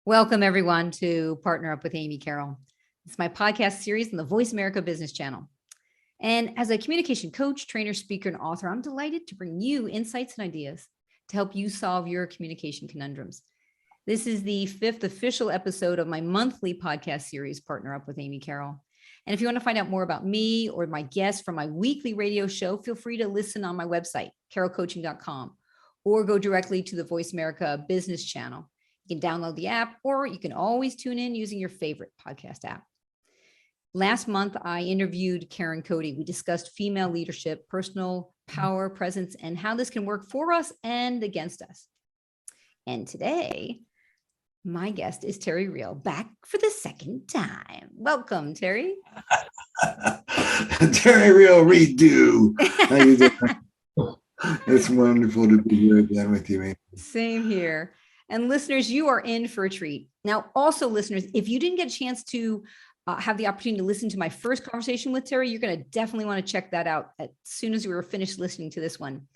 Welcome, everyone, to Partner Up with Amy Carroll. It's my podcast series on the Voice America Business Channel. And as a communication coach, trainer, speaker, and author, I'm delighted to bring you insights and ideas to help you solve your communication conundrums. This is the 5th official episode of my monthly podcast series, Partner Up with Amy Carroll. And if you want to find out more about me or my guests from my weekly radio show, feel free to listen on my website, carrollcoaching.com, or go directly to the Voice America Business Channel. You can download the app, or you can always tune in using your favorite podcast app. Last month, I interviewed Karen Cody. We discussed female leadership, personal power, presence, and how this can work for us and against us. And today, my guest is Terry Real, back for the second time. Welcome, Terry. Terry Real redo. How you doing? It's wonderful to be here again with you, Amy. Same here. And listeners, you are in for a treat. Now, also listeners, if you didn't get a chance to have the opportunity to listen to my first conversation with Terry, you're going to definitely want to check that out as soon as we were finished listening to this one.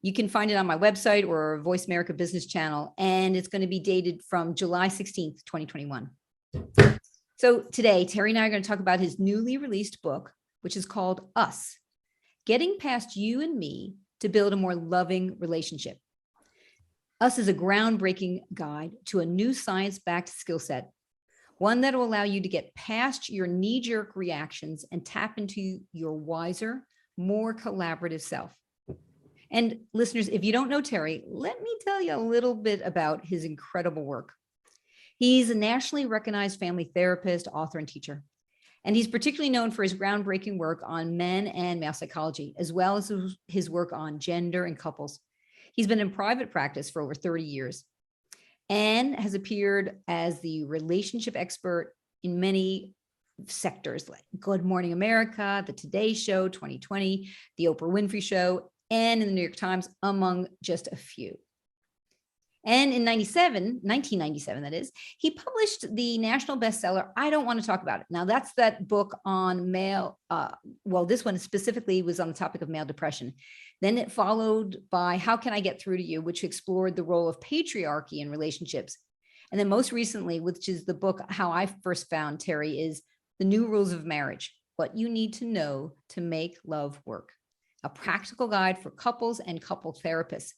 You can find it on my website or Voice America Business Channel, and it's going to be dated from July 16th, 2021. So today, Terry and I are going to talk about his newly released book, which is called Us, Getting Past You and Me to Build a More Loving Relationship. Us is a groundbreaking guide to a new science-backed skill set, one that will allow you to get past your knee-jerk reactions and tap into your wiser, more collaborative self. And listeners, if you don't know Terry, let me tell you a little bit about his incredible work. He's a nationally recognized family therapist, author, and teacher. And he's particularly known for his groundbreaking work on men and male psychology, as well as his work on gender and couples. He's been in private practice for over 30 years and has appeared as the relationship expert in many sectors like Good Morning America, The Today Show, 2020, The Oprah Winfrey Show, and in the New York Times, among just a few. And in 1997, that is, he published the national bestseller, I Don't Want to Talk About It. Now, that's that book on male, this one specifically was on the topic of male depression. Then it followed by How Can I Get Through to You, which explored the role of patriarchy in relationships. And then most recently, which is the book How I First Found Terry, is The New Rules of Marriage, What You Need to Know to Make Love Work, a practical guide for couples and couple therapists.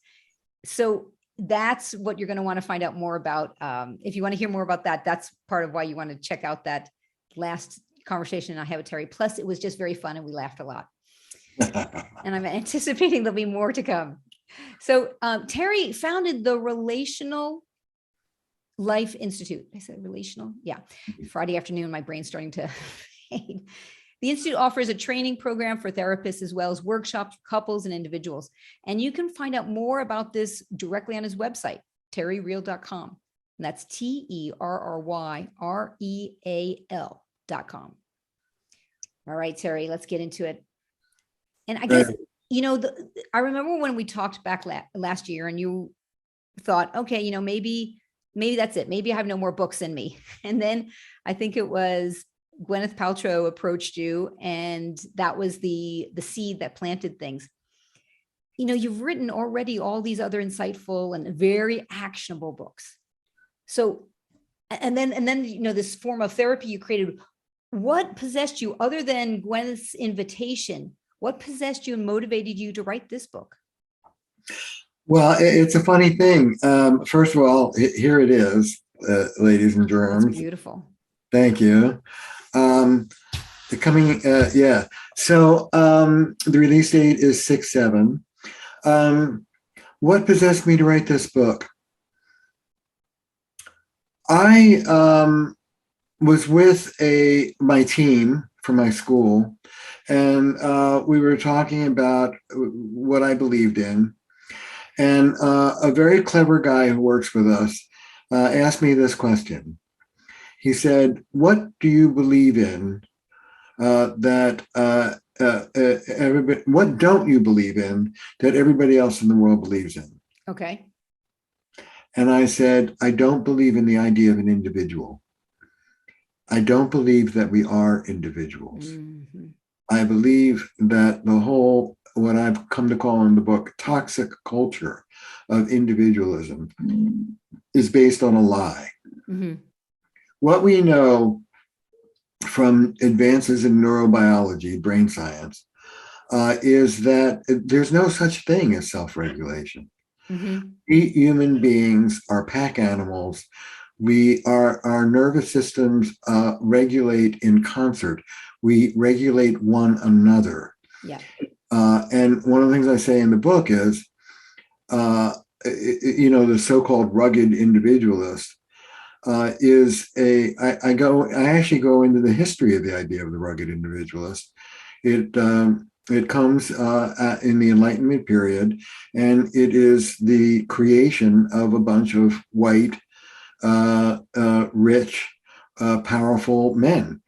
So that's what you're going to want to find out more about. If you want to hear more about that, that's part of why you want to check out that last conversation I had with Terry. Plus, it was just very fun and we laughed a lot. And I'm anticipating there'll be more to come. So Terry founded the Relational Life Institute. I said relational? Yeah. Friday afternoon, my brain's starting to fade. The Institute offers a training program for therapists as well as workshops for couples and individuals. And you can find out more about this directly on his website, terryreal.com. And that's TERRYREAL.com. All right, Terry, let's get into it. And I guess, I remember when we talked back last year and you thought, okay, maybe that's it. Maybe I have no more books in me. And then I think it was Gwyneth Paltrow approached you, and that was the seed that planted things. You've written already all these other insightful and very actionable books. So, and then this form of therapy you created. What possessed you, other than Gwyneth's invitation? What possessed you and motivated you to write this book? Well, it's a funny thing. First of all, here it is, ladies and germs. It's beautiful. Thank you. So the release date is 6/7. What possessed me to write this book? I was with my team from my school, and we were talking about what I believed in. And a very clever guy who works with us asked me this question. He said, "What do you believe in everybody? What don't you believe in that everybody else in the world believes in?" Okay. And I said, "I don't believe in the idea of an individual. I don't believe that we are individuals. Mm-hmm. I believe that the whole, what I've come to call in the book, toxic culture of individualism is based on a lie. Mhm. What we know from advances in neurobiology, brain science, is that there's no such thing as self-regulation. Mhm. We human beings are pack animals. Our nervous systems regulate in concert. We regulate one another. Yeah. And one of the things I say in the book is, the so-called rugged individualist I actually go into the history of the idea of the rugged individualist. It comes in the Enlightenment period, and it is the creation of a bunch of white, rich, powerful men.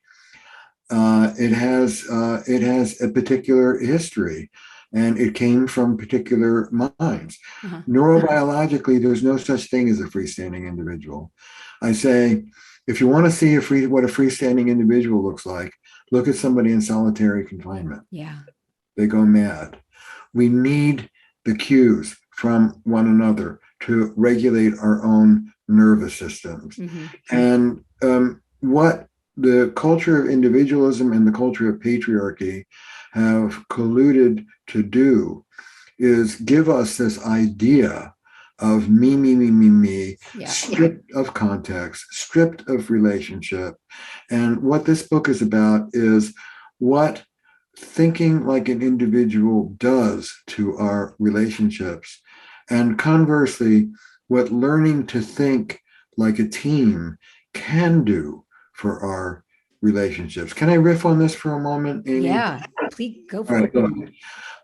It has a particular history, and it came from particular minds. Uh-huh. Neurobiologically, there's no such thing as a freestanding individual. I say, if you want to see what a freestanding individual looks like, look at somebody in solitary confinement. Yeah. They go mad. We need the cues from one another to regulate our own nervous systems. Mhm. And what the culture of individualism and the culture of patriarchy have colluded to do is give us this idea of me, Yeah. stripped of context, stripped of relationship. And what this book is about is what thinking like an individual does to our relationships. And conversely, what learning to think like a team can do for our relationships. Can I riff on this for a moment, Amy? Yeah. Please go All for right, it. look.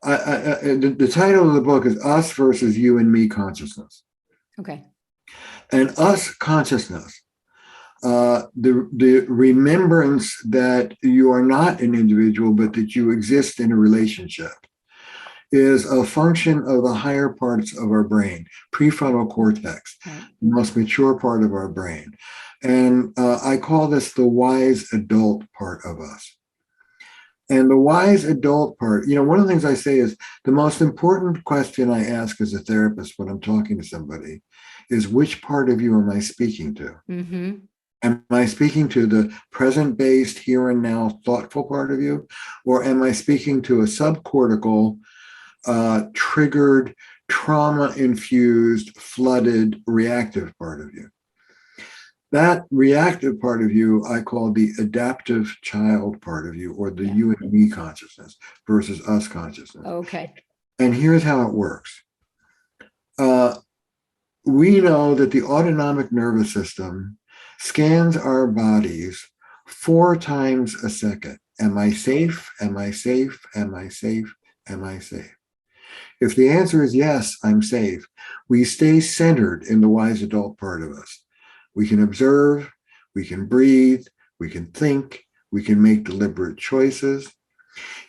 The title of the book is Us versus You and Me Consciousness. Okay. And us consciousness, the remembrance that you are not an individual, but that you exist in a relationship, is a function of the higher parts of our brain, prefrontal cortex, Right. the most mature part of our brain. And I call this the wise adult part of us. And the wise adult part, one of the things I say is the most important question I ask as a therapist when I'm talking to somebody is, which part of you am I speaking to? Mm-hmm. Am I speaking to the present based, here and now, thoughtful part of you? Or am I speaking to a subcortical, triggered, trauma infused, flooded, reactive part of you? That reactive part of you, I call the adaptive child part of you, or the Yeah. you and me consciousness versus us consciousness. Okay. And here's how it works. We know that the autonomic nervous system scans our bodies 4 times a second. Am I safe? Am I safe? Am I safe? Am I safe? If the answer is yes, I'm safe, we stay centered in the wise adult part of us. We can observe, we can breathe, we can think, we can make deliberate choices.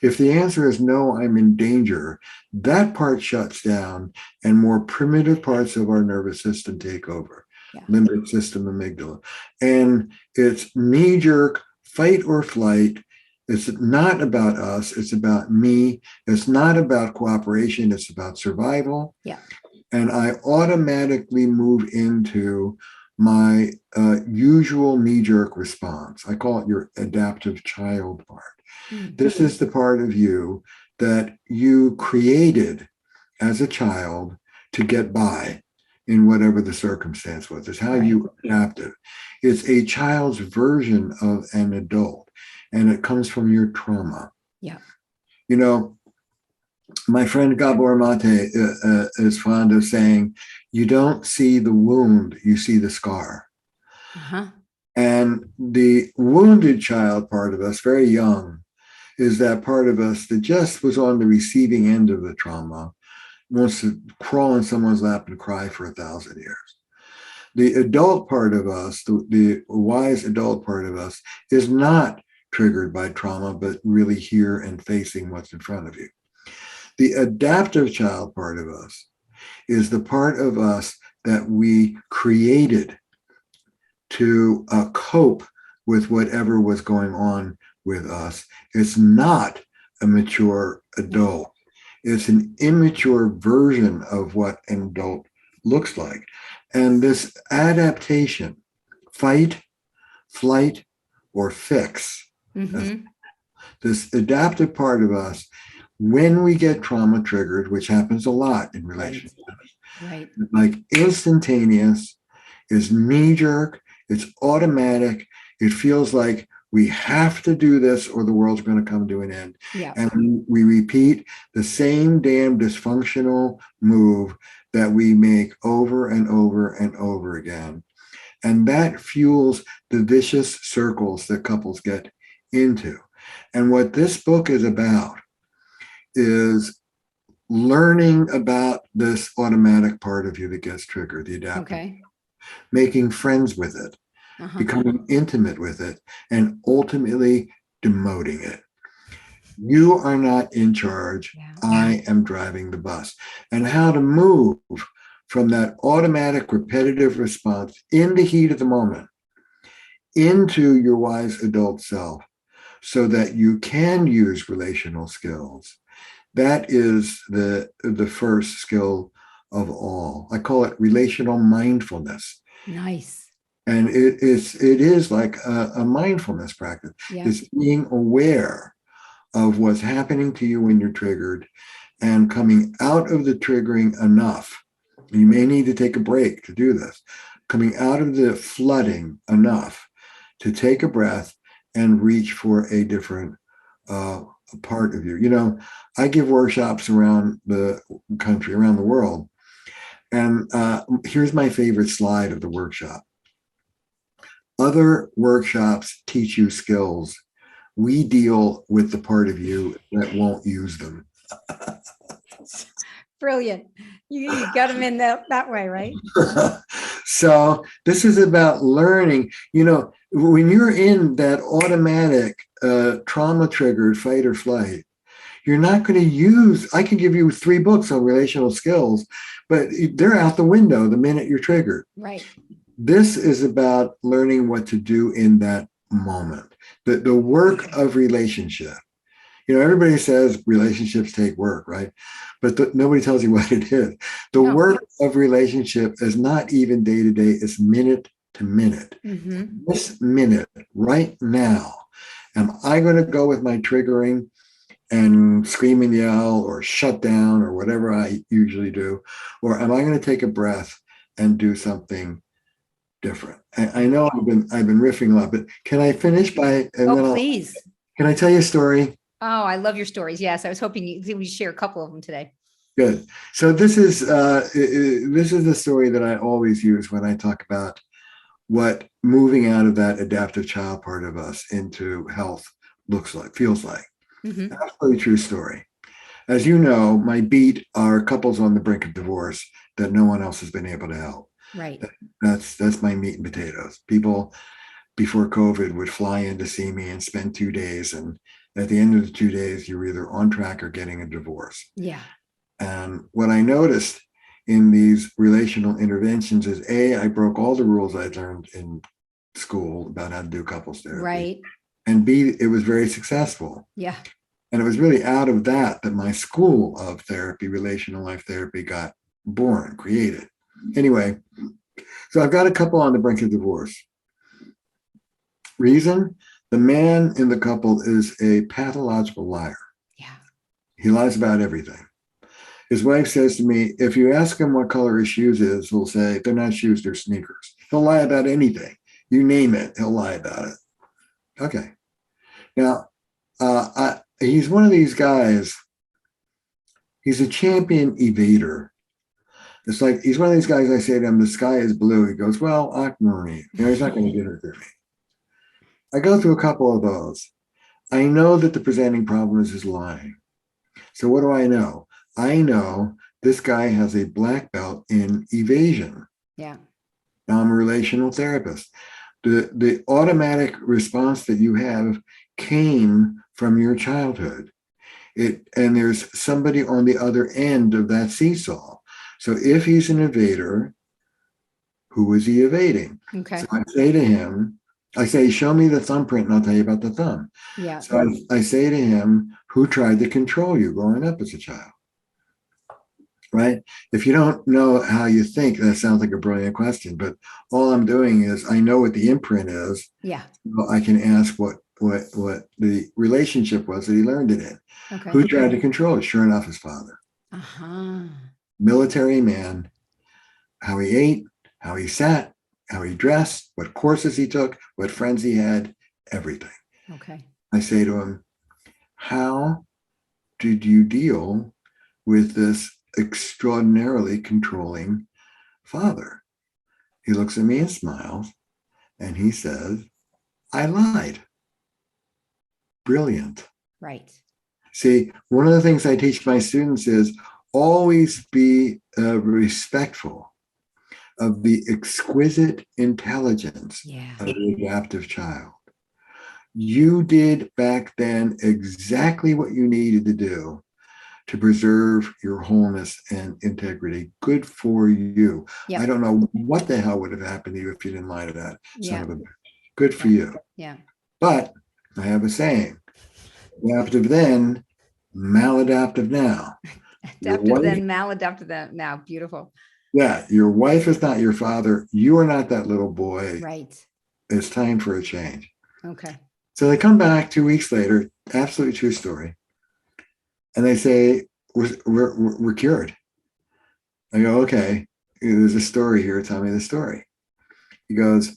If the answer is no, I'm in danger, that part shuts down and more primitive parts of our nervous system take over. Yeah. Limbic system, amygdala. And it's knee jerk, fight or flight. It's not about us, it's about me. It's not about cooperation, it's about survival. Yeah. And I automatically move into my usual knee jerk response. I call it your adaptive child part. Mm. This is the part of you that you created as a child to get by in whatever the circumstance was. It's how you adapted. It's a child's version of an adult, and it comes from your trauma. Yeah. My friend Gabor Mate is fond of saying, you don't see the wound, you see the scar. Uh-huh. And the wounded child part of us, very young, is that part of us that just was on the receiving end of the trauma, wants to crawl in someone's lap and cry for 1,000 years. The adult part of us, the wise adult part of us, is not triggered by trauma, but really here and facing what's in front of you. The adaptive child part of us is the part of us that we created to cope with whatever was going on with us. It's not a mature adult. It's an immature version of what an adult looks like. And this adaptation fight, flight, or fix. Mm-hmm. This adaptive part of us, when we get trauma triggered, which happens a lot in Right. relationships, Right. like instantaneous, is knee jerk, it's automatic. It feels like we have to do this or the world's going to come to an end. Yeah. And we repeat the same damn dysfunctional move that we make over and over and over again. And that fuels the vicious circles that couples get into. And what this book is about is learning about this automatic part of you that gets triggered, the adaptive, Okay. making friends with it, Uh-huh. becoming intimate with it, and ultimately demoting it. You are not in charge. Yeah. I am driving the bus. And how to move from that automatic repetitive response in the heat of the moment into your wise adult self so that you can use relational skills. That is the first skill of all. I call it relational mindfulness. Nice. And it is like a mindfulness practice. Yeah. It's being aware of what's happening to you when you're triggered and coming out of the triggering enough. You may need to take a break to do this. Coming out of the flooding enough to take a breath and reach for a different part of you. You know, I give workshops around the country, around the world. And here's my favorite slide of the workshop. Other workshops teach you skills. We deal with the part of you that won't use them. Brilliant. You got them in that way, right? So this is about learning. You know, when you're in that automatic trauma triggered fight or flight, you're not going to use, I can give you 3 books on relational skills, but they're out the window the minute you're triggered. Right. This is about learning what to do in that moment. The work of relationship. You know, everybody says relationships take work, right? But nobody tells you what it is. The No. work of relationship is not even day to day, it's minute to minute. Mm-hmm. This minute, right now, am I going to go with my triggering and scream and yell or shut down or whatever I usually do? Or am I going to take a breath and do something different? I know I've been riffing a lot, but can I finish by, and then Please. Can I tell you a story? Oh, I love your stories. Yes. I was hoping we share a couple of them today. Good. So this is the story that I always use when I talk about what moving out of that adaptive child part of us into health looks like, feels like. Mm-hmm. Absolutely true story. As you know, my beat are couples on the brink of divorce that no one else has been able to help. Right. That's my meat and potatoes. People before COVID would fly in to see me and spend 2 days, and at the end of the 2 days, you're either on track or getting a divorce. Yeah. And what I noticed in these relational interventions is I broke all the rules I'd learned in school about how to do couples therapy. Right. And B, it was very successful. Yeah. And it was really out of that my school of therapy, relational life therapy, got born, created. Anyway, so I've got a couple on the brink of divorce. Reason? The man in the couple is a pathological liar. Yeah. He lies about everything. His wife says to me, if you ask him what color his shoes is, he'll say, they're not shoes, they're sneakers. He'll lie about anything. You name it, he'll lie about it. Okay. Now, he's one of these guys, he's a champion evader. It's like, he's one of these guys, I say to him, the sky is blue. He goes, well, aquamarine. You know, he's not going to get it to me. I go through a couple of those. I know that the presenting problem is his lying. So what do I know? I know this guy has a black belt in evasion. Yeah. Now I'm a relational therapist. The automatic response that you have came from your childhood. And there's somebody on the other end of that seesaw. So if he's an evader, who is he evading? Okay. So I say to him, show me the thumbprint and I'll tell you about the thumb. Yeah. So I say to him, who tried to control you growing up as a child? right? If you don't know how you think, that sounds like a brilliant question. But all I'm doing is I know what the imprint is. Yeah. So I can ask what the relationship was that he learned it in. Okay. Who tried to control it? Sure enough, his father. Uh-huh. Military man. How he ate, how he sat, how he dressed, what courses he took, what friends he had, everything. Okay. I say to him, how did you deal with this extraordinarily controlling father? He looks at me and smiles, and he says, I lied. Brilliant. Right. See, one of the things I teach my students is always be respectful of the exquisite intelligence Yeah. of the adaptive child. You did back then exactly what you needed to do to preserve your wholeness and integrity. Good for you. Yep. I don't know what the hell would have happened to you if you didn't lie to that son Yeah. of a bitch. Good for Yeah. you. Yeah. But I have a saying, adaptive then, maladaptive now. Your Adaptive wife, then, maladaptive then now. Beautiful. yeah, your wife is not your father. You are not that little boy. Right. It's time for a change. Okay. So they come back 2 weeks later, absolutely true story. And they say, we're cured. I go, okay, there's a story here. Tell me the story. He goes,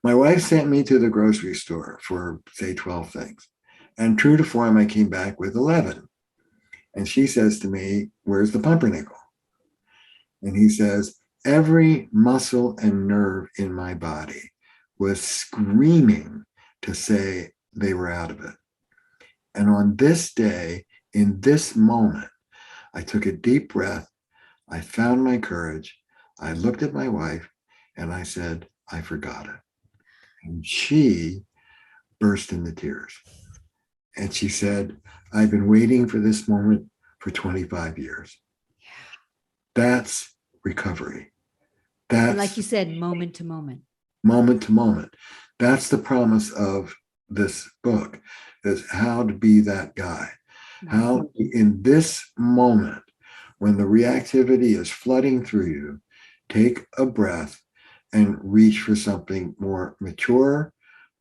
my wife sent me to the grocery store for, say, 12 things. And true to form, I came back with 11. And she says to me, where's the pumpernickel? And he says, every muscle and nerve in my body was screaming to say they were out of it. And on this day, in this moment, I took a deep breath. I found my courage. I looked at my wife and I said, I forgot it. And she burst into tears. And she said, I've been waiting for this moment for 25 years. That's recovery. And like That's you said, moment to moment. moment to moment. That's the promise of this book, is how to be that guy. How in this moment, when the reactivity is flooding through you, take a breath and reach for something more mature,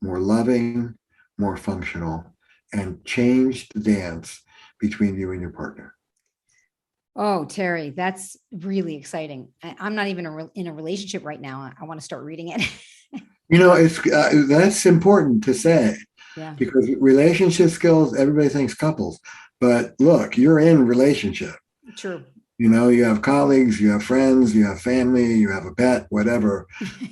more loving, more functional, and change the dance between you and your partner. Oh, Terry, that's really exciting. I'm not even in a relationship right now. I want to start reading it. It's that's important to say. Yeah. Because relationship skills, everybody thinks couples, but look, you're in relationship. True. You have colleagues, you have friends, you have family, you have a pet, whatever.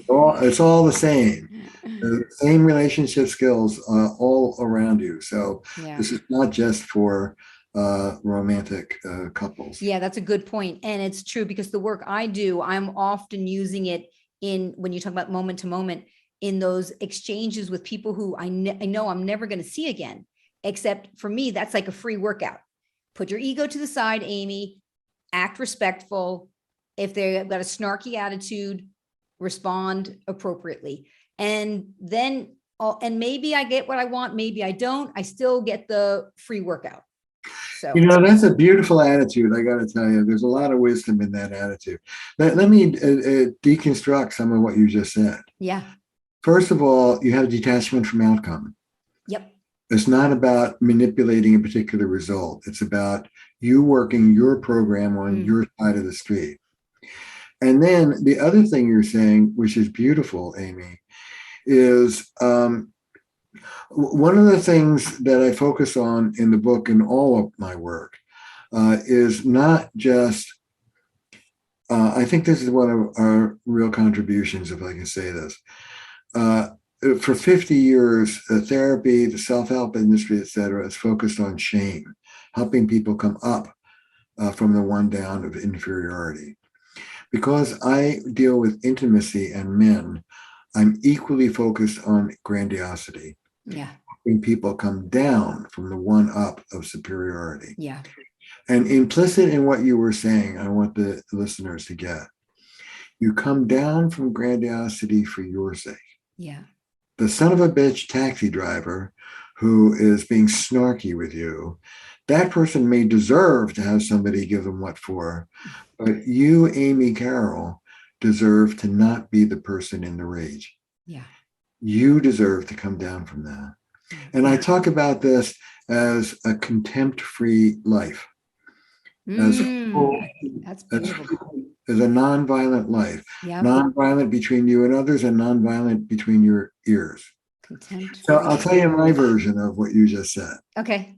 It's all the same. The same relationship skills all around you. So Yeah. this is not just for romantic couples. Yeah, that's a good point. And it's true because the work I do, I'm often using it when you talk about moment to moment, in those exchanges with people who I know I'm never going to see again. Except for me, that's like a free workout. Put your ego to the side, Amy, act respectful. If they've got a snarky attitude, respond appropriately. And then, and maybe I get what I want, maybe I don't, I still get the free workout. So, that's a beautiful attitude. I got to tell you, there's a lot of wisdom in that attitude. Let me deconstruct some of what you just said. Yeah. First of all, you have detachment from outcome. Yep. It's not about manipulating a particular result. It's about you working your program on your side of the street. And then the other thing you're saying, which is beautiful, Amy, is one of the things that I focus on in the book and all of my work is not just, I think this is one of our real contributions, if I can say this. For 50 years, therapy, the self-help industry, et cetera, is focused on shame, helping people come up from the one down of inferiority. Because I deal with intimacy and men, I'm equally focused on grandiosity. Yeah. Helping people come down from the one up of superiority. Yeah. And implicit in what you were saying, I want the listeners to get, you come down from grandiosity for your sake. Yeah. The son of a bitch taxi driver who is being snarky with you, that person may deserve to have somebody give them what for. But you, Amy Carroll, deserve to not be the person in the rage. Yeah. You deserve to come down from that. And I talk about this as a contempt-free life, as That's as, beautiful. as a nonviolent life, Yeah. nonviolent between you and others, and nonviolent between your ears. Contempt So I'll free. tell you my version of what you just said. Okay.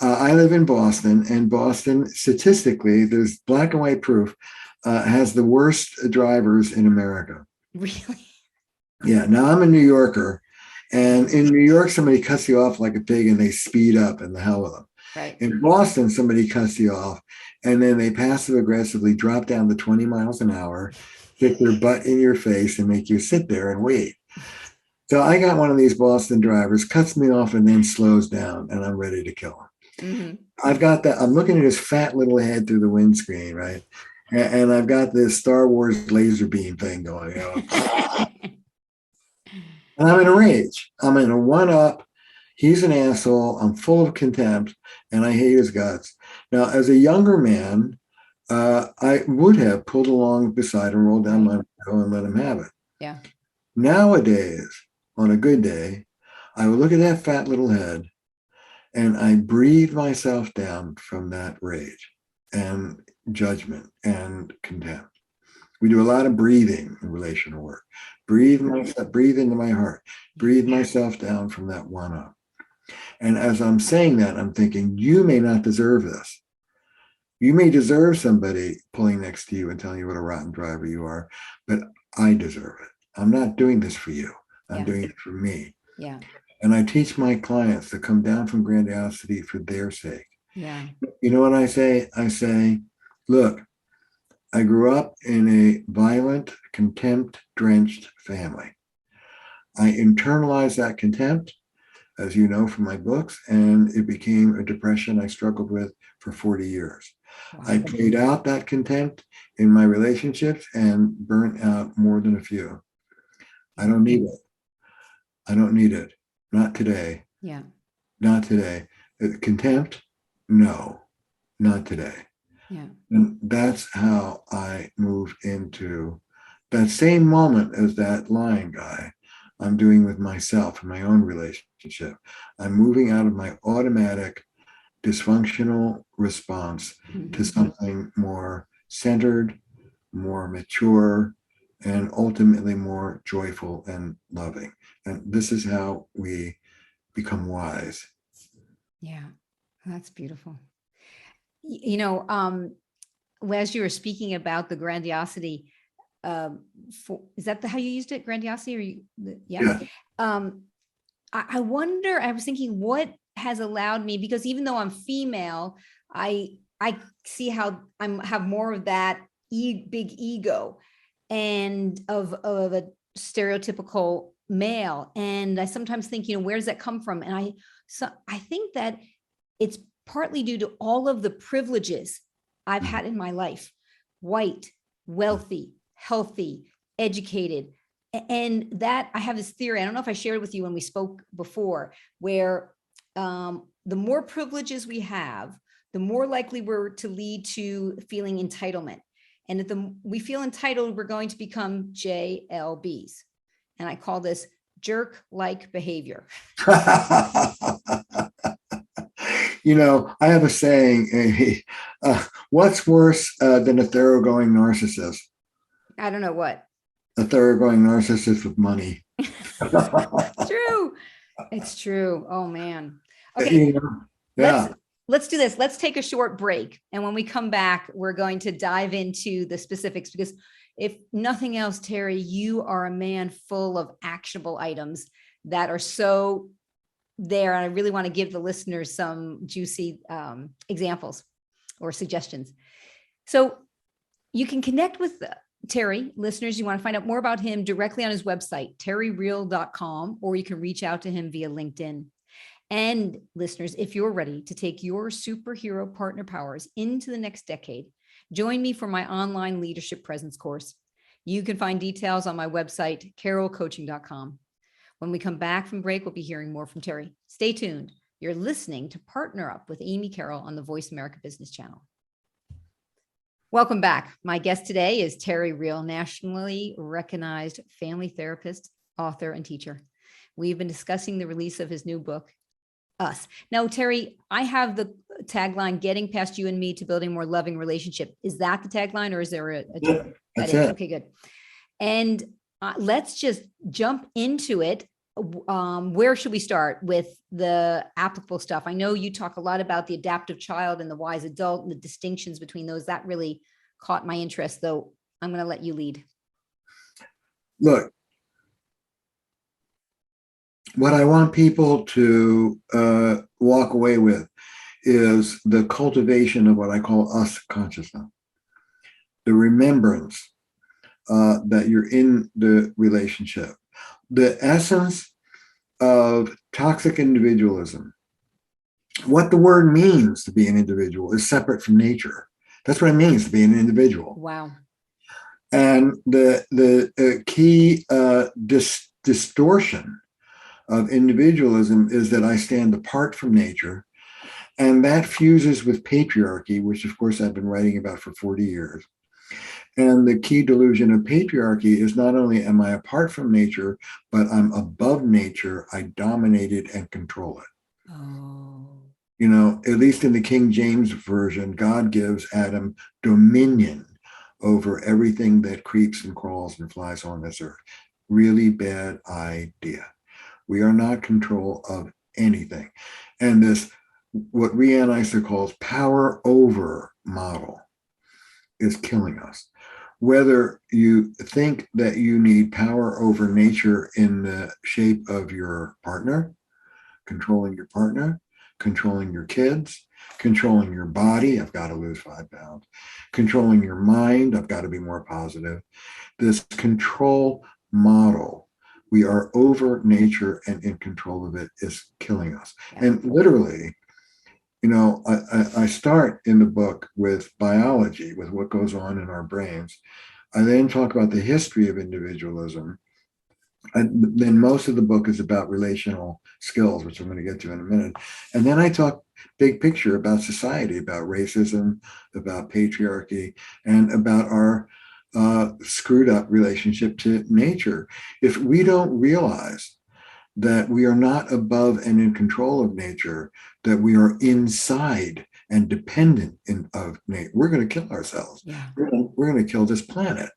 I live in Boston, and Boston, statistically, there's black and white proof, has the worst drivers in America. Really? Yeah. Now I'm a New Yorker, and in New York, somebody cuts you off like a pig and they speed up, and the hell with them. Right. In Boston, somebody cuts you off and then they passive aggressively drop down to 20 miles an hour, stick their butt in your face and make you sit there and wait. So I got one of these Boston drivers, cuts me off and then slows down, and I'm ready to kill him. Mm-hmm. I've got that. I'm looking at his fat little head through the windscreen, right? And I've got this Star Wars laser beam thing going on. And I'm in a rage. I'm in a one up. He's an asshole. I'm full of contempt and I hate his guts. Now, as a younger man, I would have pulled along beside him, rolled down my window and let him have it. Yeah. Nowadays, on a good day, I would look at that fat little head and I breathe myself down from that rage and judgment and contempt. We do a lot of breathing in relational work. Breathe myself, breathe into my heart, breathe myself down from that one up. And as I'm saying that, I'm thinking, you may not deserve this. You may deserve somebody pulling next to you and telling you what a rotten driver you are, but I deserve it. I'm not doing this for you. I'm doing it for me. Yeah. And I teach my clients to come down from grandiosity for their sake. Yeah. You know what I say? I say, look, I grew up in a violent, contempt-drenched family. I internalized that contempt, as you know from my books, and it became a depression I struggled with for 40 years. Wow. I played out that contempt in my relationships and burnt out more than a few. I don't need it. I don't need it. Not today. Yeah. Not today. Contempt? No, not today. Yeah. And that's how I move into that same moment as that lying guy. I'm doing with myself in my own relationship. I'm moving out of my automatic dysfunctional response to something more centered, more mature, and ultimately more joyful and loving. And this is how we become wise. Yeah. That's beautiful. You know, as you were speaking about the grandiosity, is that how you used it? Grandiosity, or yeah. I wonder, I was thinking, what has allowed me, because even though I'm female, I see how have more of that big ego and of a stereotypical male. And I sometimes think, where does that come from? And I think that it's partly due to all of the privileges I've had in my life: white, wealthy, healthy, educated. And that, I have this theory, I don't know if I shared it with you when we spoke before, where the more privileges we have, the more likely we're to lead to feeling entitlement. And if we feel entitled, we're going to become JLBs. And I call this jerk-like behavior. I have a saying, what's worse than a thoroughgoing narcissist? I don't know what. A thoroughgoing narcissist with money. It's true. It's true. Oh man. Okay. Let's do this. Let's take a short break. And when we come back, we're going to dive into the specifics, because if nothing else, Terry, you are a man full of actionable items that are so there. And I really want to give the listeners some juicy examples or suggestions. So you can connect with Terry. Listeners, you want to find out more about him directly on his website, terryreal.com, or you can reach out to him via LinkedIn. And listeners, if you're ready to take your superhero partner powers into the next decade, join me for my online leadership presence course. You can find details on my website, carolcoaching.com. When we come back from break, we'll be hearing more from Terry. Stay tuned. You're listening to Partner Up with Amy Carroll on the Voice America Business Channel. Welcome back. My guest today is Terry Real, nationally recognized family therapist, author, and teacher. We've been discussing the release of his new book, Us. Now, Terry, I have the tagline, getting past you and me to building a more loving relationship. Is that the tagline, or is there a different? That's it. Okay, good. And let's just jump into it. Where should we start with the applicable stuff? I know you talk a lot about the adaptive child and the wise adult and the distinctions between those. That really caught my interest, though. I'm going to let you lead. Look, what I want people to walk away with is the cultivation of what I call us consciousness, the remembrance that you're in the relationship. The essence of toxic individualism, what the word means to be an individual, is separate from nature. That's what it means to be an individual. Wow. And the key distortion of individualism is that I stand apart from nature, and that fuses with patriarchy, which of course I've been writing about for 40 years. And the key delusion of patriarchy is not only am I apart from nature, but I'm above nature. I dominate it and control it. Oh. You know, at least in the King James Version, God gives Adam dominion over everything that creeps and crawls and flies on this earth. Really bad idea. We are not control of anything. And this, what Riane Eisler calls power over model, is killing us. Whether you think that you need power over nature in the shape of your partner, controlling your kids, controlling your body, I've got to lose 5 pounds, controlling your mind, I've got to be more positive. This control model, we are over nature and in control of it, is killing us. Yeah. And literally, you know, I start in the book with biology, with what goes on in our brains. I then talk about the history of individualism. And then most of the book is about relational skills, which I'm going to get to in a minute. And then I talk big picture about society, about racism, about patriarchy, and about our screwed up relationship to nature. If we don't realize that we are not above and in control of nature, that we are inside and dependent of nature, we're going to kill ourselves. Yeah. We're going to kill this planet.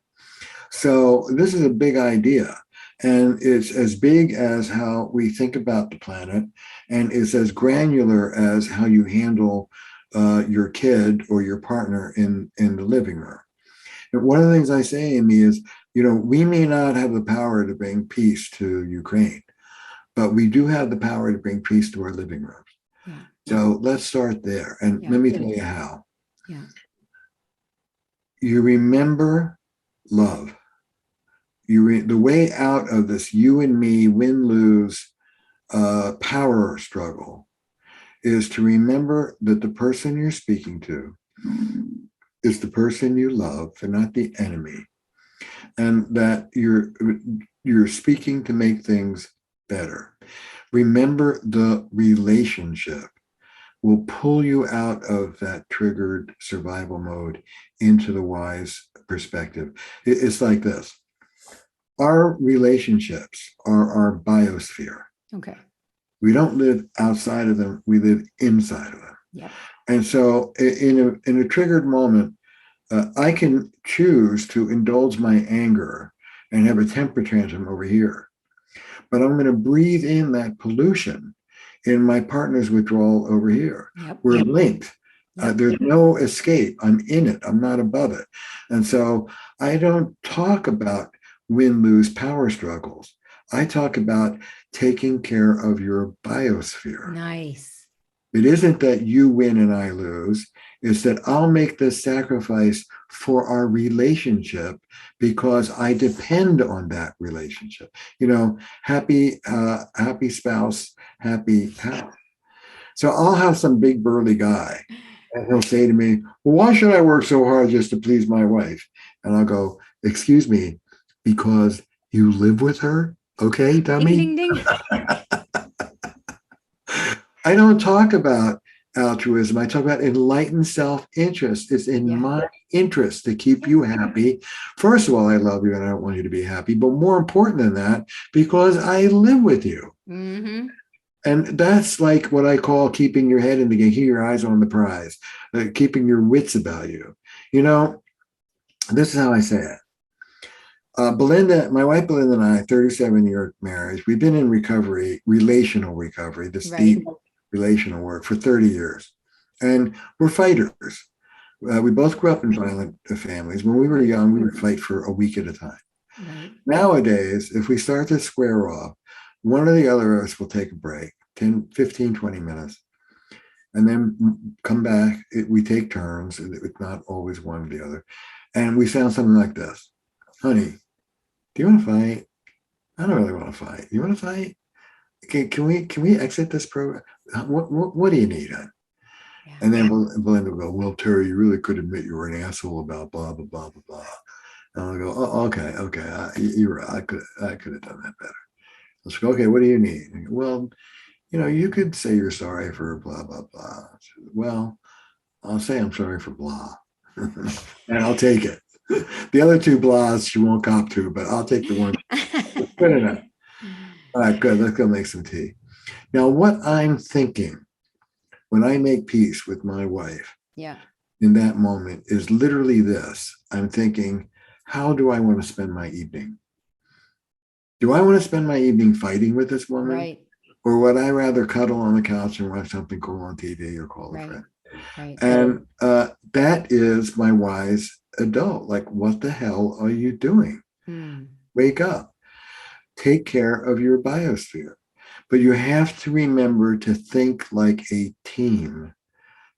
So this is a big idea. And it's as big as how we think about the planet, and it's as granular as how you handle your kid or your partner in the living room. And one of the things I say, Amy, is, you know, we may not have the power to bring peace to Ukraine, but we do have the power to bring peace to our living rooms. Yeah. So let's start there. And let me tell you how. Yeah. You remember love. The way out of this you and me win-lose power struggle is to remember that the person you're speaking to is the person you love and not the enemy, and that you're speaking to make things better. Remember, the relationship will pull you out of that triggered survival mode into the wise perspective. It's like this. Our relationships are our biosphere. Okay. We don't live outside of them, we live inside of them. Yeah. And so in a triggered moment, I can choose to indulge my anger and have a temper tantrum over here. But I'm going to breathe in that pollution in my partner's withdrawal over here. Yep. We're linked. There's no escape. I'm in it. I'm not above it. And so I don't talk about win-lose power struggles. I talk about taking care of your biosphere. Nice. It isn't that you win and I lose. It's that I'll make the sacrifice for our relationship because I depend on that relationship. You know, happy spouse, happy house. So I'll have some big burly guy and he'll say to me, well, why should I work so hard just to please my wife? And I'll go, excuse me, because you live with her? Okay, Ding, dummy. ding, ding. I don't talk about altruism. I talk about enlightened self-interest. It's in Yeah. my interest to keep you happy. First of all, I love you and I don't want you to be happy. But more important than that, because I live with you. Mm-hmm. And that's like what I call keeping your head in the game, keeping your eyes on the prize, keeping your wits about you. You know, this is how I say it. Belinda, my wife Belinda and I, 37-year marriage, we've been in recovery, relational recovery, this Right. deep relational work for 30 years. And we're fighters. We both grew up in violent families. When we were young, we would fight for a week at a time. Right. Nowadays, if we start to square off, one or the other of us will take a break, 10, 15, 20 minutes, and then come back. We take turns. It's not always one or the other. And we sound something like this. Honey, do you want to fight? I don't really want to fight. You want to fight? Okay, can we exit this program? What do you need, hon? Yeah. And then Belinda will go, well, Terry, you really could admit you were an asshole about blah, blah, blah, blah, blah. And I'll go, oh, okay. You're right. I could have done that better. Let's go, okay, what do you need? And go, well, you could say you're sorry for blah, blah, blah. Said, well, I'll say I'm sorry for blah. And I'll take it. The other two blahs she won't cop to, but I'll take the one. Good enough. All right, good. Let's go make some tea. Now, what I'm thinking when I make peace with my wife Yeah. in that moment is literally this. I'm thinking, how do I want to spend my evening? Do I want to spend my evening fighting with this woman? Right. Or would I rather cuddle on the couch and watch something cool on TV or call a Right. friend? Right. And that is my wise adult. Like, what the hell are you doing? Wake up. Take care of your biosphere. But you have to remember to think like a team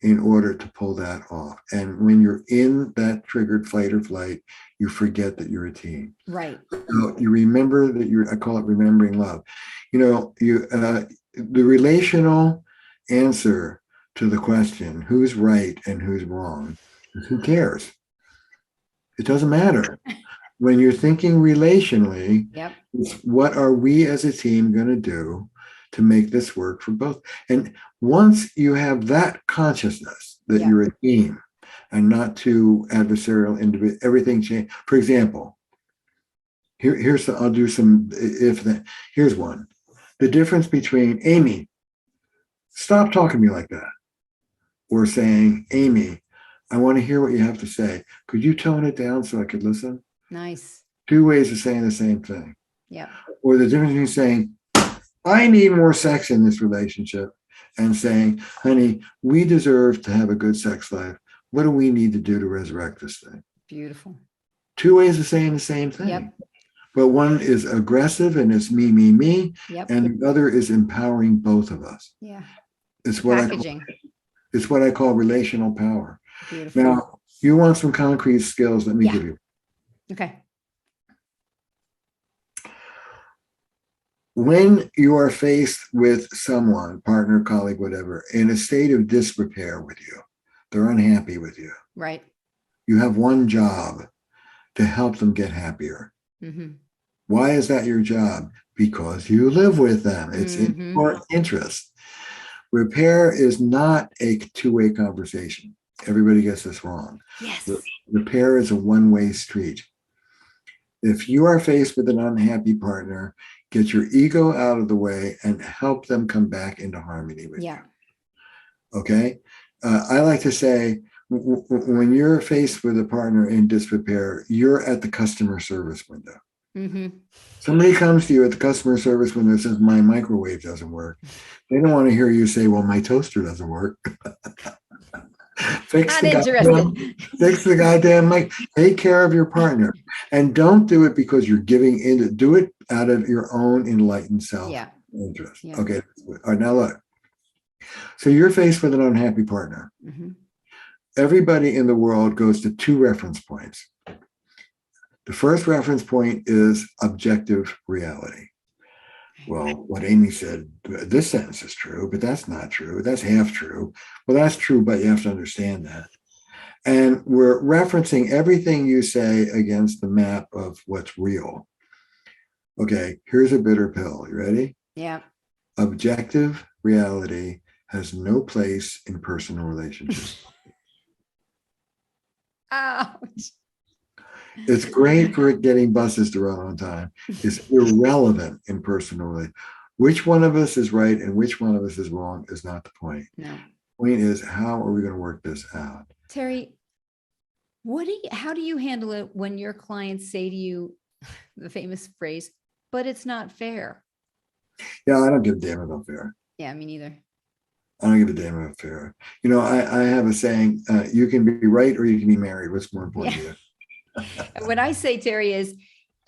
in order to pull that off. And when you're in that triggered fight or flight, you forget that you're a team. Right. So you remember that I call it remembering love. The relational answer to the question, who's right and who's wrong, is who cares? It doesn't matter. When you're thinking relationally, Yep. it's what are we as a team going to do to make this work for both? And once you have that consciousness that you're a team and not two adversarial individuals, everything changes. For example, I'll do some, here's one. The difference between Amy, stop talking to me like that, or saying, Amy, I want to hear what you have to say. Could you tone it down so I could listen? Nice. Two ways of saying the same thing. Yeah. Or the difference between saying, I need more sex in this relationship, and saying, honey, we deserve to have a good sex life. What do we need to do to resurrect this thing? Beautiful. Two ways of saying the same thing. Yep. But one is aggressive and it's me, me, me. Yep. And the other is empowering both of us. Yeah. It's Packaging. It's what I call relational power. Beautiful. Now, you want some concrete skills? Let me give you. Okay. When you are faced with someone, partner, colleague, whatever, in a state of disrepair with you, they're unhappy with you. Right. You have one job, to help them get happier. Mm-hmm. Why is that your job? Because you live with them. It's in your interest. Repair is not a two-way conversation. Everybody gets this wrong. Yes. Repair is a one-way street. If you are faced with an unhappy partner, get your ego out of the way and help them come back into harmony with you. Okay? I like to say, when you're faced with a partner in disrepair, you're at the customer service window. Mm-hmm. Somebody comes to you at the customer service window and says, my microwave doesn't work. They don't want to hear you say, well, my toaster doesn't work. Fix the goddamn mic. Take care of your partner. And don't do it because you're giving in. Do it out of your own enlightened self-interest. Yeah. Okay. All right, now look. So you're faced with an unhappy partner. Mm-hmm. Everybody in the world goes to two reference points. The first reference point is objective reality. Well, what Amy said, this sentence is true, but that's not true. That's half true. Well, that's true, but you have to understand that. And we're referencing everything you say against the map of what's real. Okay, here's a bitter pill. You ready? Yeah. Objective reality has no place in personal relationships. Ouch. It's great for getting buses to run on time. It's irrelevant in personal relationships. Which one of us is right and which one of us is wrong is not the point. No. Point is, how are we going to work this out? Terry, how do you handle it when your clients say to you the famous phrase, but it's not fair? Yeah, I don't give a damn about fair. Yeah, me neither. I don't give a damn about fair. You know, I have a saying, you can be right or you can be married. What's more important to you? What I say, Terry, is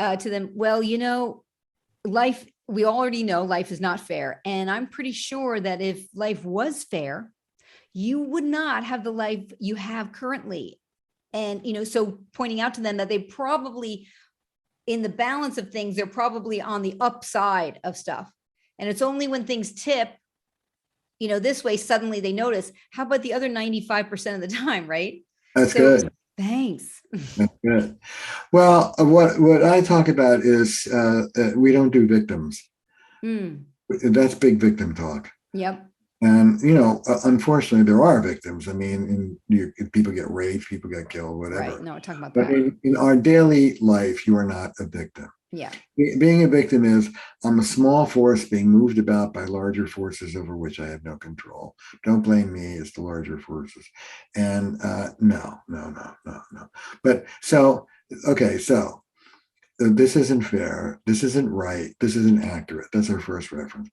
to them, well, life, we already know life is not fair. And I'm pretty sure that if life was fair, you would not have the life you have currently. And, so pointing out to them that they probably, in the balance of things, they're probably on the upside of stuff. And it's only when things tip, this way, suddenly they notice, how about the other 95% of the time, right? That's good. Thanks. That's good. Well, what I talk about is we don't do victims. That's big victim talk. Yep. And, unfortunately, there are victims. I mean, people get raped, people get killed, whatever. Right. No, we're talking about But that. in our daily life, you are not a victim. Yeah. Being a victim is I'm a small force being moved about by larger forces over which I have no control. Don't blame me, it's the larger forces. And no. But okay, so this isn't fair, this isn't right, this isn't accurate. That's our first reference.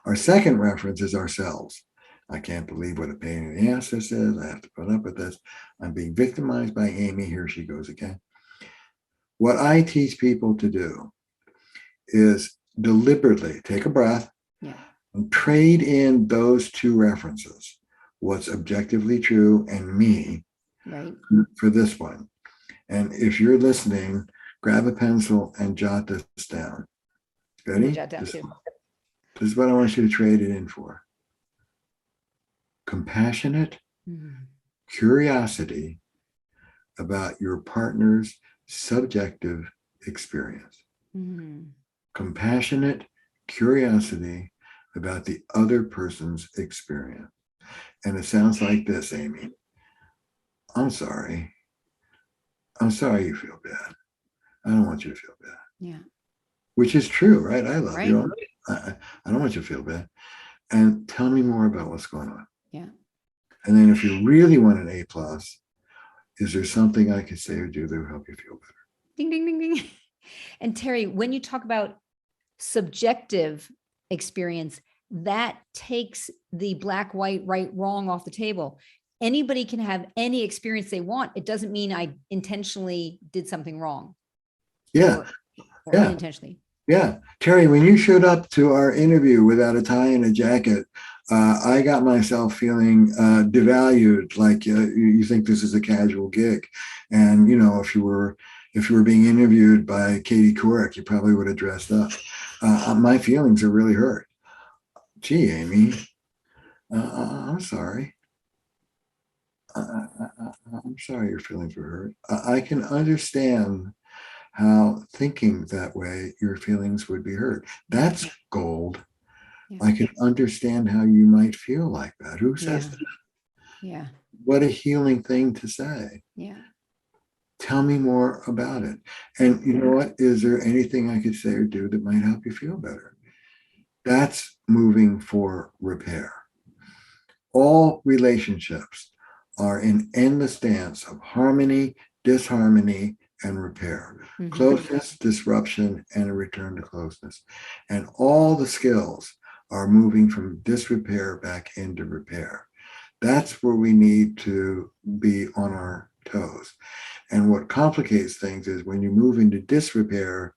Our second reference is ourselves. I can't believe what a pain in the ass this is. I have to put up with this. I'm being victimized by Amy. Here she goes again. What I teach people to do is deliberately take a breath and trade in those two references, what's objectively true and me, for this one. And if you're listening, grab a pencil and jot this down. Ready? Jot down too. This is what I want you to trade it in for. Compassionate curiosity about your partner's subjective experience. Compassionate curiosity about the other person's experience. And it sounds like this, Amy. I'm sorry. I'm sorry you feel bad. I don't want you to feel bad. Yeah. Which is true, right? I love you. I don't want you to feel bad. And tell me more about what's going on. Yeah. And then if you really want an A+, is there something I could say or do that will help you feel better? Ding, ding, ding, ding. And Terry, when you talk about subjective experience, that takes the black, white, right, wrong off the table. Anybody can have any experience they want. It doesn't mean I intentionally did something wrong. Yeah. Or unintentionally. Yeah. Terry, when you showed up to our interview without a tie and a jacket, I got myself feeling devalued, like you think this is a casual gig. And, if you were being interviewed by Katie Couric, you probably would have dressed up. My feelings are really hurt. Gee, Amy, I'm sorry. I'm sorry your feelings were hurt. I can understand how thinking that way, your feelings would be hurt. That's gold. Yeah. I can understand how you might feel like that. Who says that? Yeah. What a healing thing to say. Yeah. Tell me more about it. And you know what? Is there anything I could say or do that might help you feel better? That's moving for repair. All relationships are in endless dance of harmony, disharmony, and repair. Closeness, disruption, and a return to closeness. And all the skills are moving from disrepair back into repair. That's where we need to be on our toes. And what complicates things is when you move into disrepair,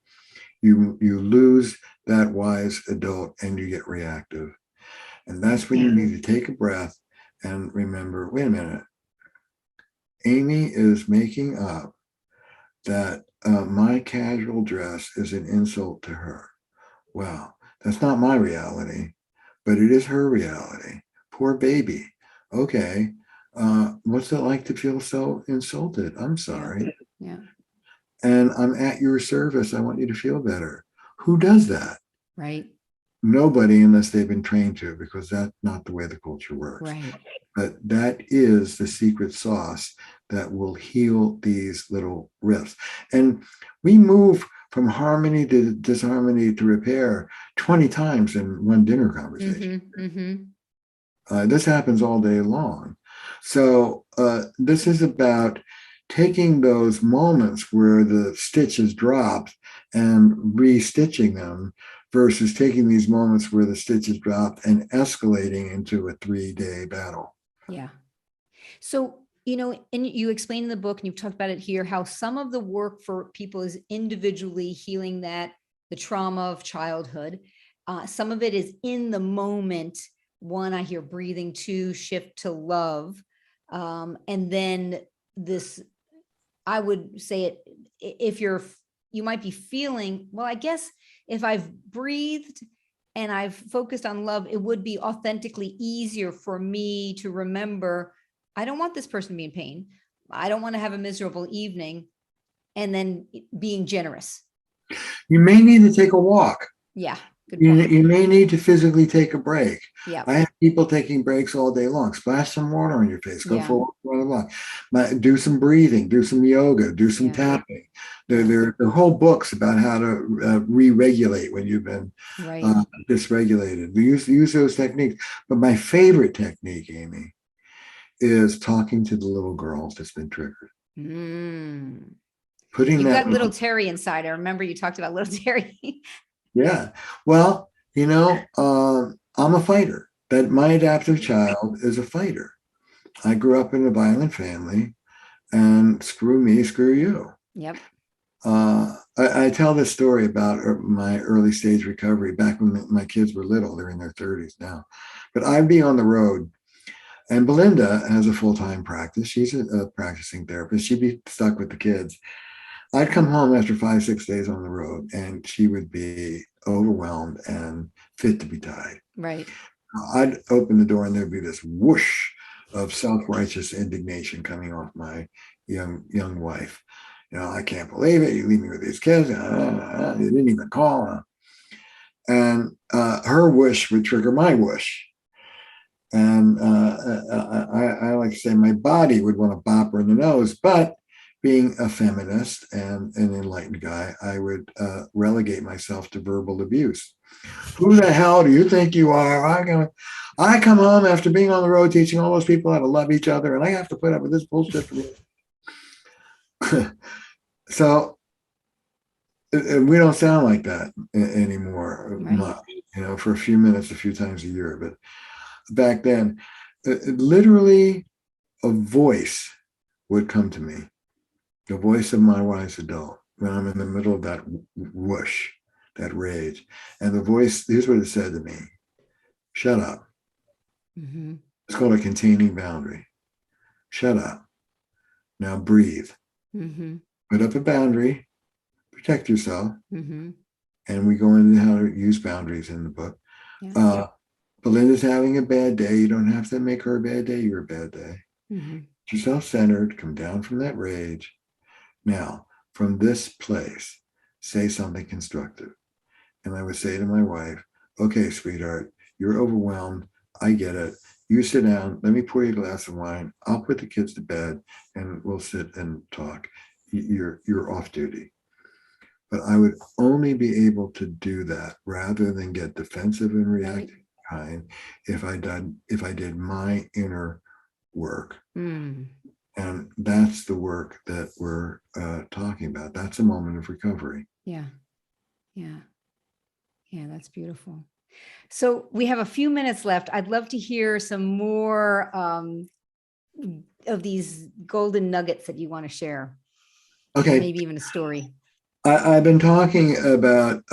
you lose that wise adult and you get reactive. And that's when you need to take a breath and remember, wait a minute, Amy is making up that my casual dress is an insult to her. Well, that's not my reality, but it is her reality. Poor baby. Okay. What's it like to feel so insulted? I'm sorry. Yeah. And I'm at your service. I want you to feel better. Who does that? Right. Nobody, unless they've been trained to, because that's not the way the culture works. Right. But that is the secret sauce that will heal these little rifts. And we move from harmony to disharmony to repair 20 times in one dinner conversation. This happens all day long. So this is about taking those moments where the stitch is dropped and restitching them versus taking these moments where the stitch is dropped and escalating into a 3-day battle. Yeah. So, and you explain in the book, and you've talked about it here, how some of the work for people is individually healing the trauma of childhood. Some of it is in the moment. One, I hear breathing. Two, shift to love. And then this, I would say it, if you might be feeling, well, I guess if I've breathed and I've focused on love, it would be authentically easier for me to remember, I don't want this person to be in pain. I don't want to have a miserable evening. And then being generous. You may need to take a walk. Yeah. Good point. You may need to physically take a break. Yeah. I have people taking breaks all day long. Splash some water on your face. Go for a walk, run a walk. Do some breathing. Do some yoga. Do some tapping. There are whole books about how to re-regulate when you've been dysregulated. We use those techniques. But my favorite technique, Amy, is talking to the little girl that's been triggered. Putting You've got little Terry inside. I remember you talked about little Terry. Yeah. Well, I'm a fighter. That my adaptive child is a fighter. I grew up in a violent family, and screw me, screw you. Yep. I tell this story about my early stage recovery back when my kids were little. They're in their 30s now. But I'd be on the road, and Belinda has a full-time practice. She's a practicing therapist. She'd be stuck with the kids. I'd come home after 5-6 days on the road, and she would be overwhelmed and fit to be tied. Right. I'd open the door, and there'd be this whoosh of self-righteous indignation coming off my young wife. I can't believe it. You leave me with these kids. You didn't even call. And her whoosh would trigger my whoosh. And I like to say my body would want to bop her in the nose, but being a feminist and an enlightened guy, I would relegate myself to verbal abuse. Who the hell do you think you are? I come home after being on the road teaching all those people how to love each other, and I have to put up with this bullshit from you. So we don't sound like that anymore, much, for a few minutes, a few times a year. But back then, literally a voice would come to me. The voice of my wise adult when I'm in the middle of that whoosh, that rage. And the voice, here's what it said to me. Shut up. It's called a containing boundary. Shut up. Now breathe. Put up a boundary. Protect yourself. And we go into how to use boundaries in the book. Belinda's having a bad day. You don't have to make her a bad day. You're a bad day. You're self-centered. Come down from that rage. Now, from this place, say something constructive. And I would say to my wife, okay, sweetheart, you're overwhelmed. I get it. You sit down. Let me pour you a glass of wine. I'll put the kids to bed and we'll sit and talk. You're off duty. But I would only be able to do that rather than get defensive and reactive kind if I did my inner work. And that's the work that we're talking about. That's a moment of recovery. Yeah, that's beautiful. So we have a few minutes left. I'd love to hear some more of these golden nuggets that you want to share. Okay. Maybe even a story. I've been talking about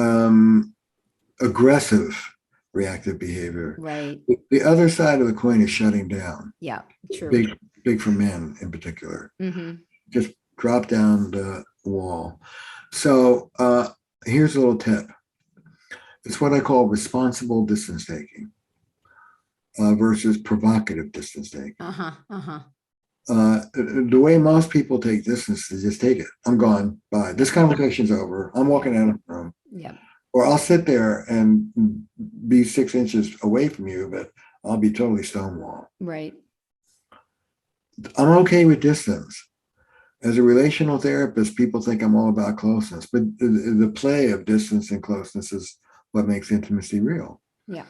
aggressive reactive behavior. Right. The other side of the coin is shutting down. Yeah, true. Big for men in particular. Just drop down the wall. So here's a little tip. It's what I call responsible distance taking versus provocative distance taking. The way most people take distance is just take it. I'm gone. Bye. This conversation's over. I'm walking out of the room. Yeah. Or I'll sit there and be 6 inches away from you, but I'll be totally stonewall. Right. I'm okay with distance. As a relational therapist, people think I'm all about closeness, but the play of distance and closeness is what makes intimacy real. Yeah.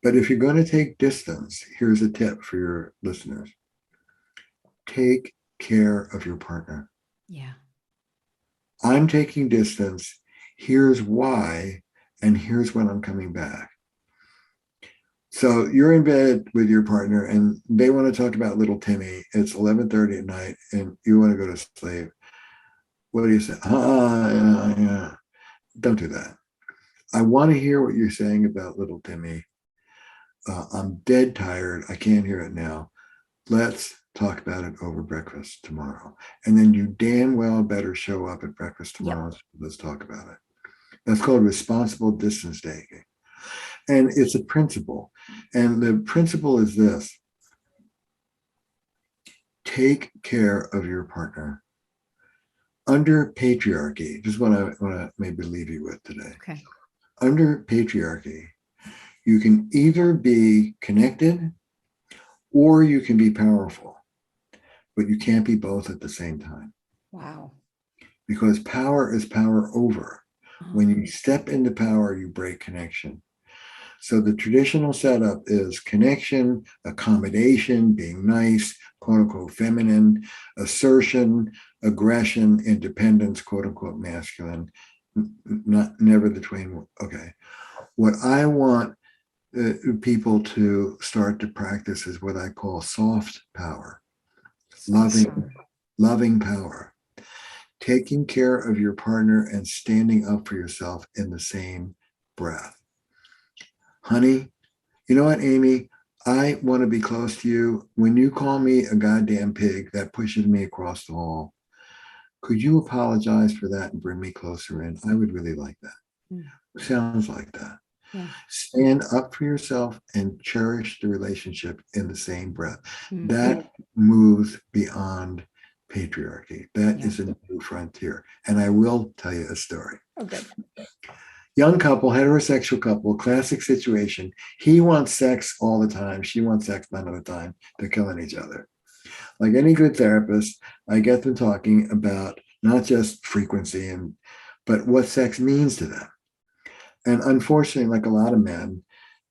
But if you're going to take distance, here's a tip for your listeners. Take care of your partner. Yeah. I'm taking distance. Here's why, and here's when I'm coming back. So you're in bed with your partner and they want to talk about little Timmy. It's 11:30 at night and you want to go to sleep. What do you say? Yeah. Don't do that. I want to hear what you're saying about little Timmy. I'm dead tired. I can't hear it now. Let's talk about it over breakfast tomorrow. And then you damn well better show up at breakfast tomorrow. Yep. Let's talk about it. That's called responsible distance taking. And it's a principle. And the principle is this: take care of your partner. Under patriarchy, this is what I want to maybe leave you with today. Okay. Under patriarchy, you can either be connected or you can be powerful, but you can't be both at the same time. Wow. Because power is power over. When you step into power, you break connection. So the traditional setup is connection, accommodation, being nice, quote unquote feminine, assertion, aggression, independence, quote unquote masculine, not never the twain. Okay. What I want people to start to practice is what I call soft power, loving power, taking care of your partner and standing up for yourself in the same breath. Honey, you know what, Amy? I want to be close to you. When you call me a goddamn pig, that pushes me across the hall. Could you apologize for that and bring me closer in? I would really like that. Mm. Sounds like that. Yeah. Stand up for yourself and cherish the relationship in the same breath. Mm. That moves beyond patriarchy. That Yeah. is a new frontier. And I will tell you a story. Okay. Young couple, heterosexual couple, classic situation. He wants sex all the time. She wants sex none of the time. They're killing each other. Like any good therapist, I get them talking about not just frequency but what sex means to them. And unfortunately, like a lot of men,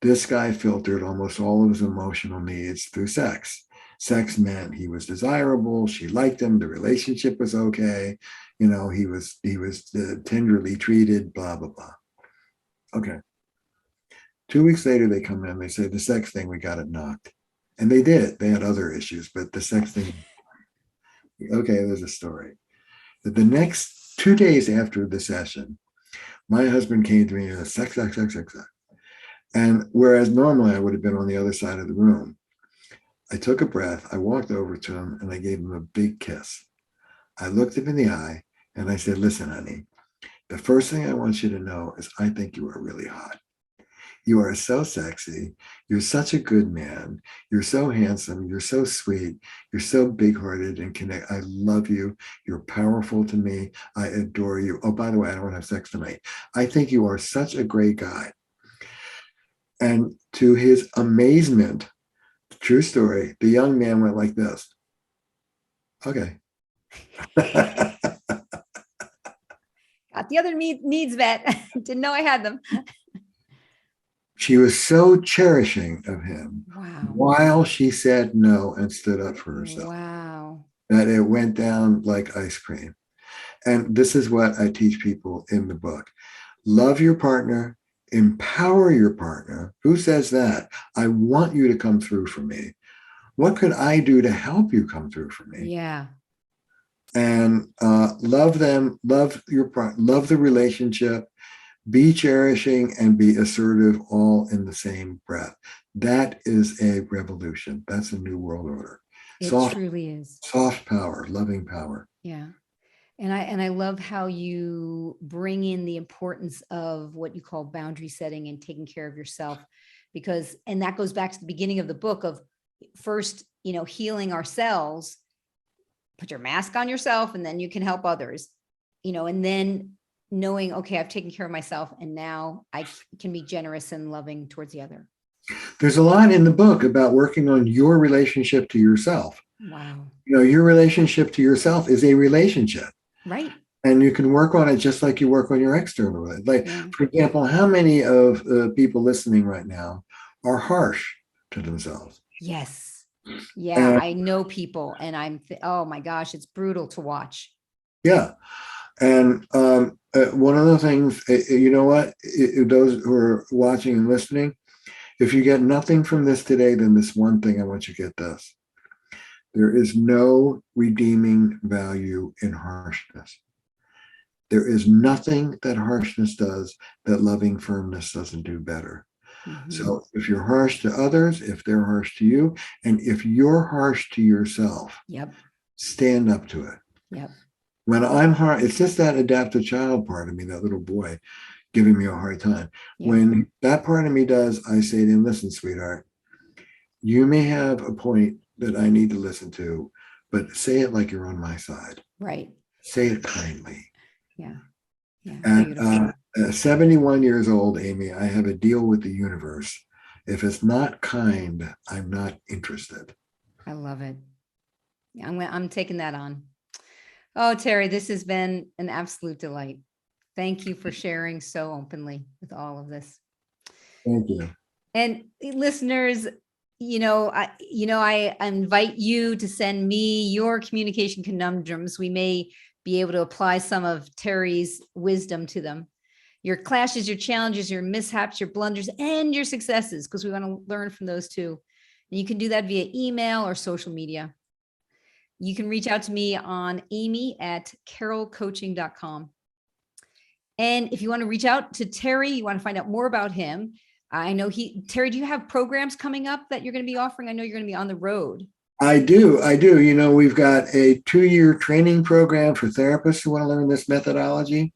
this guy filtered almost all of his emotional needs through sex. Sex meant he was desirable, she liked him, the relationship was okay, he was tenderly treated, blah blah blah. Okay. 2 weeks later, they come in, they say, the sex thing, we got it knocked. And they did. They had other issues, but the sex thing, okay, there's a story. The next 2 days after the session, my husband came to me and said, sex. And whereas normally I would have been on the other side of the room, I took a breath, I walked over to him and I gave him a big kiss. I looked him in the eye and I said, listen, honey, the first thing I want you to know is I think you are really hot. You are so sexy. You're such a good man. You're so handsome. You're so sweet. You're so big-hearted and connect. I love you. You're powerful to me. I adore you. Oh, by the way, I don't want to have sex tonight. I think you are such a great guy. And to his amazement, true story, the young man went like this. Okay. Got the other needs met. Didn't know I had them. She was so cherishing of him. Wow. While she said no and stood up for herself. Wow. That it went down like ice cream. And this is what I teach people in the book. Love your partner, empower your partner. Who says that? I want you to come through for me. What could I do to help you come through for me? Yeah. And love them, love your partner, love the relationship, be cherishing and be assertive all in the same breath. That is a revolution. That's a new world order. It truly is. Soft power, loving power. Yeah. And I love how you bring in the importance of what you call boundary setting and taking care of yourself, because, and that goes back to the beginning of the book of first, healing ourselves, put your mask on yourself and then you can help others, and then knowing, okay, I've taken care of myself and now I can be generous and loving towards the other. There's a lot in the book about working on your relationship to yourself. Wow. Your relationship to yourself is a relationship. Right. And you can work on it just like you work on your external. Like, Yeah. for example, how many of the people listening right now are harsh to themselves? Yes. Yeah. And I know people and oh my gosh, it's brutal to watch. yeah. And one of the things, you know what, those who are watching and listening, if you get nothing from this today, then this one thing I want you to get this. There is no redeeming value in harshness. There is nothing that harshness does that loving firmness doesn't do better. Mm-hmm. So if you're harsh to others, if they're harsh to you, and if you're harsh to yourself, Yep. stand up to it. Yep. When I'm hard, it's just that adaptive child part of me, that little boy giving me a hard time. Yep. When that part of me does, I say to him, listen, sweetheart, you may have a point that I need to listen to, but say it like you're on my side. Right. Say it kindly. Yeah. Yeah. At 71 years old, Amy, I have a deal with the universe. If it's not kind, I'm not interested. I love it. I'm taking that on. Oh, Terry, this has been an absolute delight. Thank you for sharing so openly with all of this. Thank you. And listeners, I invite you to send me your communication conundrums. We may be able to apply some of Terry's wisdom to them. Your clashes, your challenges, your mishaps, your blunders, and your successes, because we want to learn from those too. And you can do that via email or social media. You can reach out to me on amy@carolcoaching.com. And if you want to reach out to Terry, you want to find out more about him. I know Terry, do you have programs coming up that you're going to be offering? I know you're going to be on the road. I do. We've got a 2-year training program for therapists who want to learn this methodology,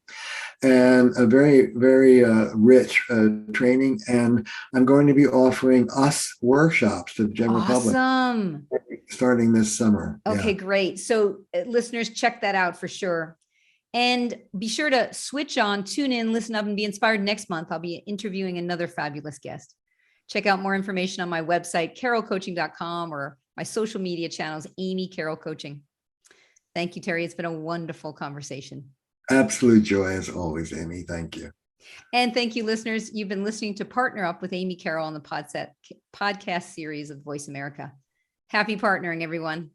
and a very, very rich training. And I'm going to be offering us workshops to the general public starting this summer. Okay, yeah. Great. So listeners, check that out for sure. And be sure to switch on, tune in, listen up, and be inspired. Next month, I'll be interviewing another fabulous guest. Check out more information on my website, carolcoaching.com, or my social media channels, Amy Carol Coaching. Thank you, Terry. It's been a wonderful conversation. Absolute joy as always, Amy. Thank you. And thank you, listeners. You've been listening to Partner Up with Amy Carol on the podcast series of Voice America. Happy partnering, everyone.